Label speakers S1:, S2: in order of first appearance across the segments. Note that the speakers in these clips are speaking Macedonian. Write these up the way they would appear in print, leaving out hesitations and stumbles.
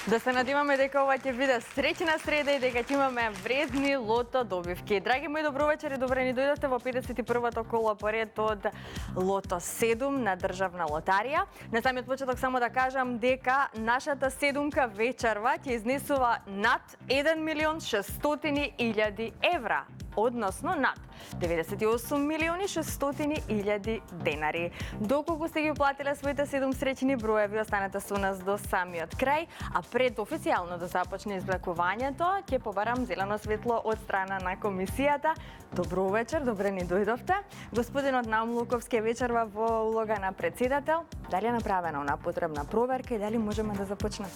S1: Да се надеваме дека ова ќе биде среќна среда и дека ќе имаме вредни лото добивки. Драги мои, добро вечер и добре ни дојдовте во 51-то коло поред од Лото 7 на Државна лотарија. На самиот почеток само да кажам дека нашата седумка вечерва ќе изнесува над 1.600.000 евра, односно над 98.600.000 денари. Доколку сте ги уплатиле своите 7 среќни броеви, останете со нас до самиот крај, а пред официјално да започне извлекувањето, ќе побарам зелено светло од страна на комисијата. Добро вечер, добре ни дојдовте. Господинот Наум Луковски вечерва во улога на председател. Дали е направена она потребна проверка и дали можеме да започнеме?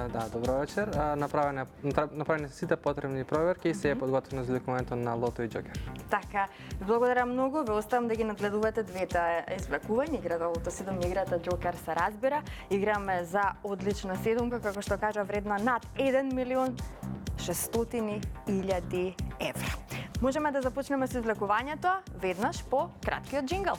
S2: Да, добро вечер. Направени се сите потребни проверки и се е подготвено за извлекувањето на лото и џокер.
S1: Така, благодарам многу. Ве оставам да ги надгледувате двете извлекувања. Играта Лото 7, играта џокер се разбира. Играме за одлична седумка, како што кажа, вредна над 1.600.000 евра. Можеме да започнеме со извлекувањето веднаш по краткиот џингл.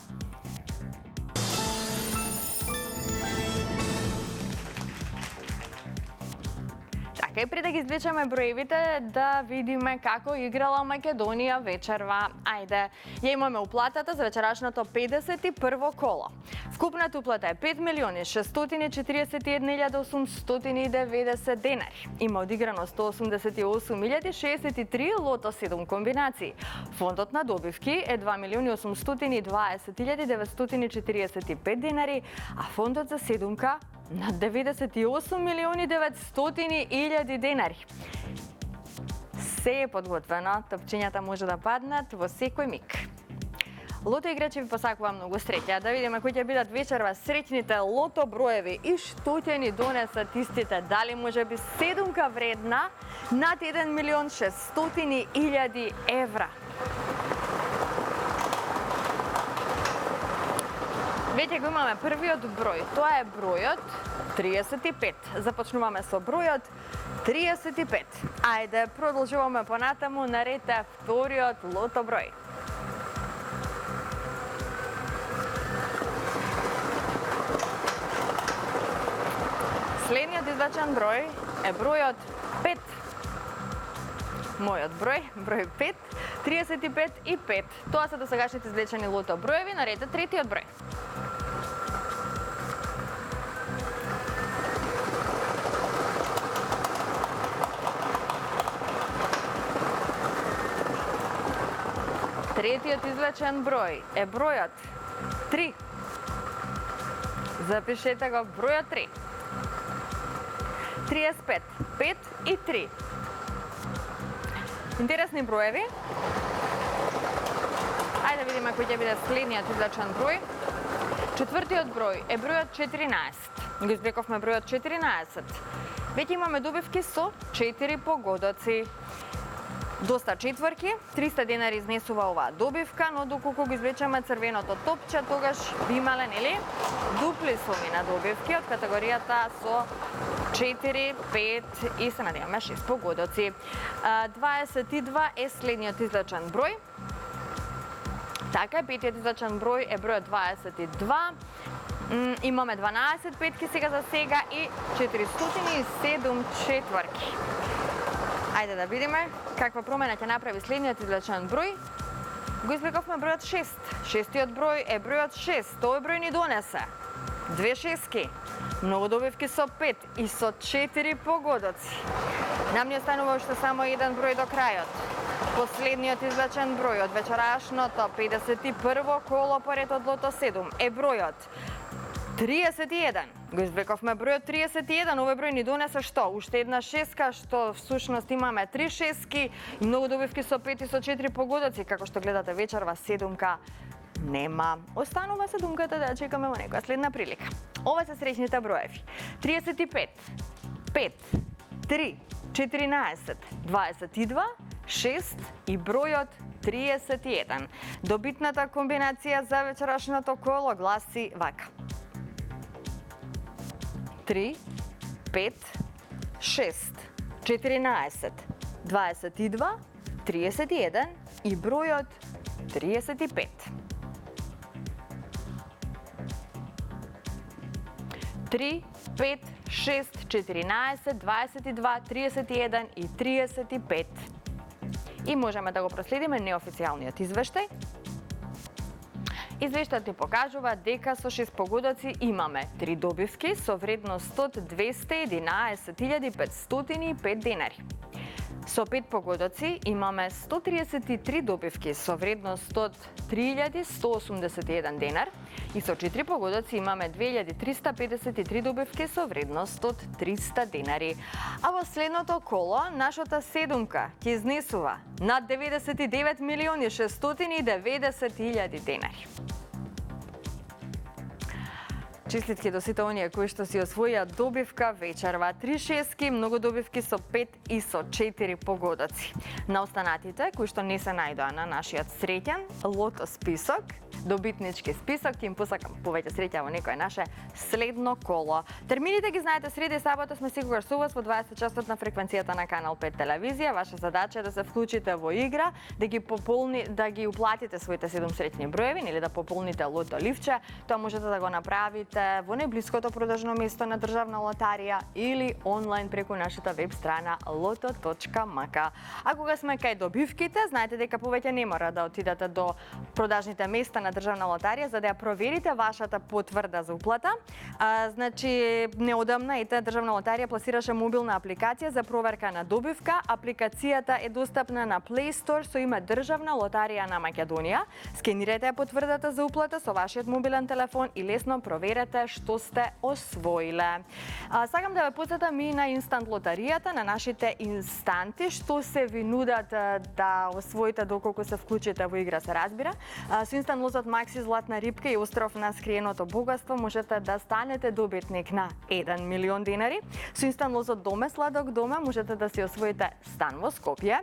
S1: И пред да ги извлечеме броевите, да видиме како играла Македонија вечерва. Ајде, ја имаме уплатата за вечерашното 51 коло. Вкупната уплата е 5.641.890 денари. Има одиграно 188.063 лото 7 комбинации. Фондот на добивки е 2.820.945 денари, а фондот за седумка на 98.900.000 денари. Се е подготвено, топчињата може да паднат во секој миг. Лото играчи ви посакува многу среќа. Да видиме кои ќе бидат вечерва среќните лото броеви и што ќе ни донесат истите. Дали може би седумка вредна над 1.600.000 евра. Веќе го имаме првиот број, тоа е бројот 35. Започнуваме со бројот 35. Ајде, продолжуваме понатаму, наред е вториот лото број. Следниот извлечен број е бројот 5. Мојот број, број 5, 35 и 5. Тоа се досегашните извлечени лото броеви, наред е третиот број. Третиот извлечен број е бројот 3. Запишете го, бројот 3. 35, 5 и 3. Интересни броеви. Ајде да видиме кој ќе биде следниот извлечен број. Четвртиот број е бројот 14. Го извлековме бројот 14. Веќе имаме добивки со 4 погодоци. Доста четврки, 300 денари изнесува оваа добивка, но доколку го извлечеме црвеното топче, тогаш би имале, нели, дупли суми на добивки од категоријата со 4, 5 и се надеваме 6 погодоци. 22 е следниот извлечен број. Така, петиот извлечен број е бројот 22. Имаме 12 петки сега за сега и 407 четврки. Ајде да видиме каква промена ќе направи следниот извлечен број. Го извлековме бројот 6. Шестиот број е бројот 6. Тој број ни донесе 2 шестки, многу добивки со 5 и со 4 погодоци. Нам ни останува уште само еден број до крајот. Последниот извлечен број од вечерашното 51 коло поред од Лото 7 е бројот 31. Го извлековме бројот 31, овој број ни донесе што? Уште една шеска, што всушност имаме 3 шески и многу добивки со 5 и со 4 погодоци. Како што гледате вечерва, седумка нема. Останува седумката да ја чекаме во некоја следна прилика. Ова се среќните броеви. 35, 5, 3, 14, 22, 6 и бројот 31. Добитната комбинација за вечерашното коло гласи вака. 3, 5, 6, 14, 22, 31 и бројот 35. 3, 5, 6, 14, 22, 31 и 35. И можеме да го проследиме неофицијалниот извештај. Извештајот ни покажува дека со 6 погодоци имаме 3 добивки со вредност од 211.505 денари. Со 5 погодоци имаме 133 добивки со вредност од 3.181 денар и со 4 погодоци имаме 2.353 добивки со вредност од 300 денари. А во следното коло, нашата седумка ќе изнесува над 99.690.000 денари. Честитки до сите оние кои што си освоија добивка вечерва. 3 шески, многу добивки со 5 и со 4 погодоци. На останатите, кои што не се најдоа на нашиот среќен лото список, добитнички список, ќе им посакам повеќе среќа во некое наше следно коло. Термините ги знаете, среда и сабота сме секогаш со вас во 20 часот на фреквенцијата на Канал 5 телевизија. Ваша задача е да се вклучите во игра, да ги уплатите своите 7 среќни броеви или да пополните лото ливче. Тоа можете да го направите во најблиското продажно место на Државна лотарија или онлайн преку нашата веб страна loto.mk. А кога сме кај добивките, знаете дека повеќе не мора да отидете до продажните места на Државна лотарија за да ја проверите вашата потврда за уплата. Значи, неодамна Државна лотарија пласираше мобилна апликација за проверка на добивка. Апликацијата е достапна на Play Store со име Државна лотарија на Македонија. Скенирате ја потврдата за уплата со вашиот мобилен телефон и лесно проверете што сте освоиле. Сакам да ве потсетам и на инстант лотаријата, на нашите инстанти, што се ви нудат да освоите доколку се вклучите во игра, се разбира. Со инстант лозот Макси Златна рибка и остров на скриеното богатство можете да станете добитник на 1 милион денари. Со инстант лозот Доме Сладок доме можете да си освоите стан во Скопје.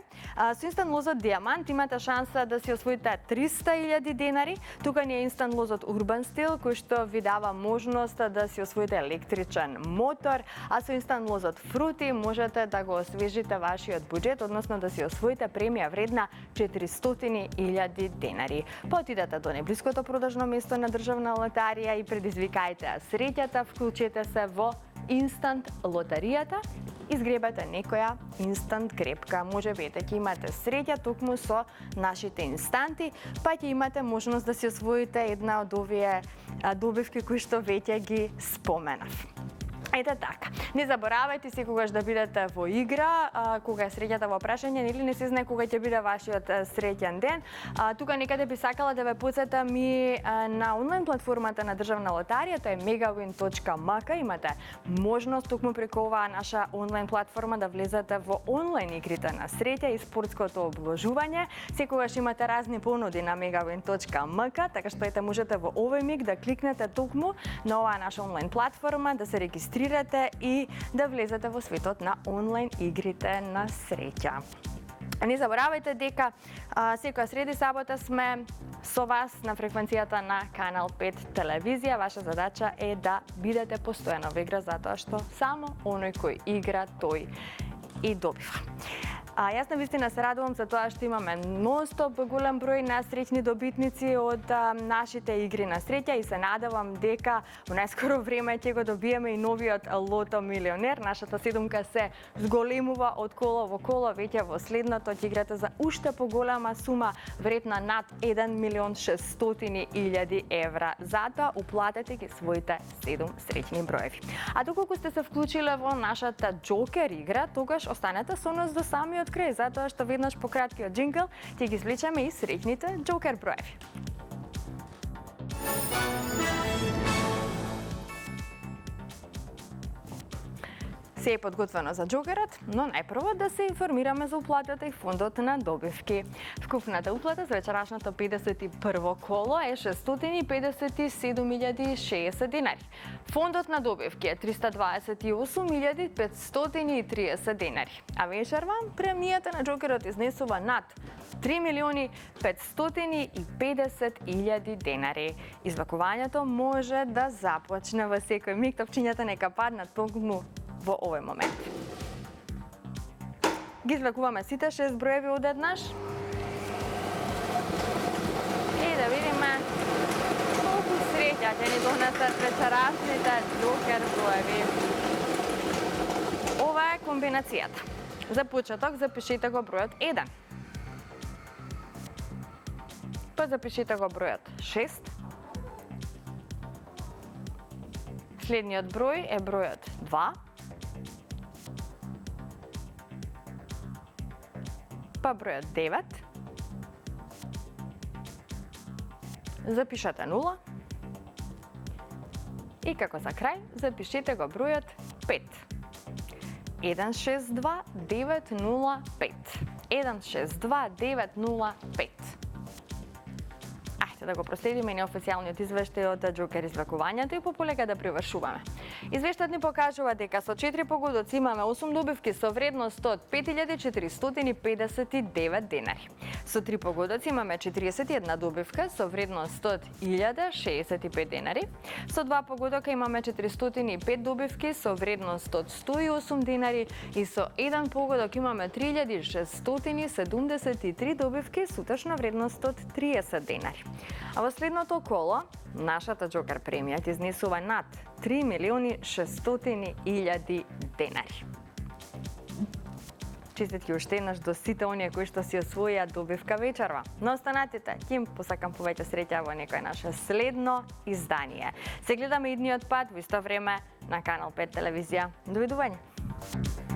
S1: Со инстант лозот Диамант имате шанса да си освоите 300.000 денари. Тука ни е инстант лозот Урбан Стил кој што ви дава можност да си освоите електричен мотор, а со инстант лозот Фрути можете да го освежите вашиот буџет, односно да си освоите премија вредна 400.000 денари. Отидете до најблиското продажно место на Државна лотарија и предизвикајте среќата, вклучете се во инстант лотаријата, изгребате некоја инстант гребка. Може би ќе имате среќа токму со нашите инстанти, па ќе имате можност да си освоите една од овие добивки кои што веќе ги споменав. Ете така. Не заборавајте секогаш да бидете во игра, кога е среќата во прашање, или не се знае кога ќе биде вашиот среќен ден. Тука некаде би сакала да ве потсетам и на онлайн платформата на Државна лотарија, тоа е megawin.mk. Имате можност токму преку оваа наша онлайн платформа да влезете во онлайн игрите на среќа и спортското обложување. Секогаш имате разни понуди на megawin.mk, така што можете во овој миг да кликнете токму на оваа наша онлайн платформа, да се регистрирате и да влезете во светот на онлайн игрите на среќа. Не заборавајте дека секоја среда и сабота сме со вас на фреквенцијата на Канал 5 телевизија. Ваша задача е да бидете постојано во игра, затоа што само оној кој игра, тој и добива. Јас навистина се радувам за тоа што имаме нон-стоп голем број на среќни добитници од нашите игри на среќа и се надевам дека во најскоро време ќе го добиеме и новиот лото милионер. Нашата седумка се зголемува од коло во коло, веќе во следното ќе играте за уште поголема сума вредна над 1.600.000 евра. Затоа уплатете ги своите 7 среќни броеви. А доколку сте се вклучиле во нашата Джокер игра, тогаш останете со нас до самиот крај, затоа што веднаш по краткиот джингл ќе ги извлечеме и среќните Джокер броеви. Се е подготвено за Джокерот, но најпрво да се информираме за уплатата и фондот на добивки. Вкупната уплата за вечерашното 51 коло е 657.060 денари. Фондот на добивки е 328.530 денари. А вечерва премијата на Джокерот изнесува над 3.550.000 денари. Извакувањето може да започне во секој миг, топчињата нека паднат токму во овој момент. Ги извлекуваме сите 6 броеви одеднаш. И да видиме колку среќа ќе ни донесат вечерашните Джокер броеви. комбинацијата. За почеток запишете го бројот 1. Па запишете го бројот 6. Следниот број е бројот 2. Па бројот 9. Запишете 0. И како за крај, запишете го бројот 5. 162905. 162905. Ајде да го проследиме неофицијалниот извештај од Џокер извлекувањето и пополека да привршуваме. Извештајот ни покажува дека со 4 погодоци имаме 8 добивки со вредност од 5459 денари. Со 3 погодоци имаме 41 добивка со вредност од 1065 денари. Со 2 погодока имаме 405 добивки со вредност од 108 денари и со 1 погодок имаме 3673 добивки со точна вредност од 30 денари. А во следното коло, нашата Џокер премија ќе изнесува над 3.600.000 денари. Честитки уште еднаш до сите оние кои што си освоија добивка вечерва. Но останатите, ќе им посакам повеќе среќа во некој наше следно издание. Се гледаме идниот пат во исто време на Канал 5 телевизија. Довидување.